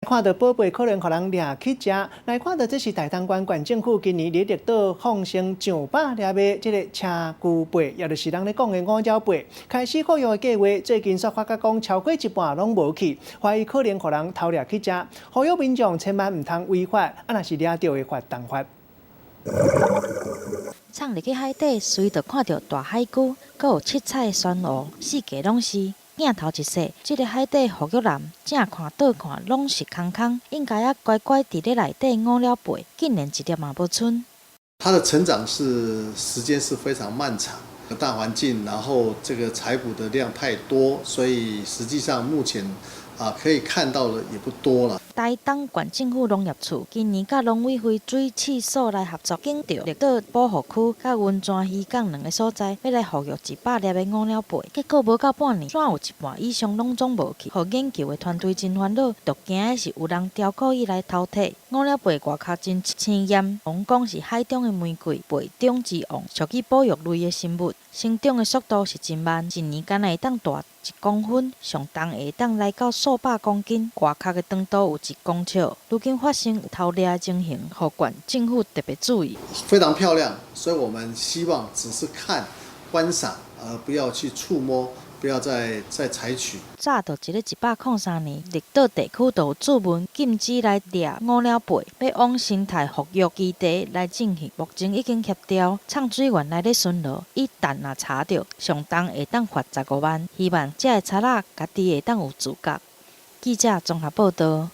看到宝贝可能互人掠去食，来看到这是大东县政府今年热到放生上百粒的这个车龟背，也就是人咧讲的五爪背，开始复育的计划，最近却发觉讲超过一半拢无去，怀疑可能互人偷掠去食，呼吁民众千万唔通违法，若是掠到的罚当罚。藏入去海底，随着看到大海龟，阁有七彩的珊瑚，四界拢是。镜头一摄，这个海底护育男正看倒看拢是空空，应该啊乖乖伫咧内底捂了背，竟然一粒嘛无剩。它的成长时间是非常漫长，大环境，然后这个采捕的量太多，所以实际上目前可以看到的也不多了。台东县政府农业处今年甲农委会水试所来合作，建造绿岛保护区甲温泉渔港两个所在，要来复育100粒的五鸟背。结果无到半年，煞有一半以上拢总无去，互研究的团队真烦恼。独惊的是有人雕刻意来偷摕五鸟背，外壳真鲜艳，王讲是海中的玫瑰，背中之王，属于保育类的生物，生长的速度是真慢，一年敢若会当大1公分，上重会当来到数百公斤，外壳的长度有1公尺。如今发生有偷猎的情形，互县政府特别注意。非常漂亮，所以我们希望只是看、观赏，而不要去触摸，不要再采取。早到一个103年，绿岛地区就有注文禁止来猎五鸟背，要往生态复育基地来进行。目前已经协调唱水员来咧巡逻，一旦若查到，上重会当罚15万。希望这个贼仔家己会当有自觉。记者综合报道。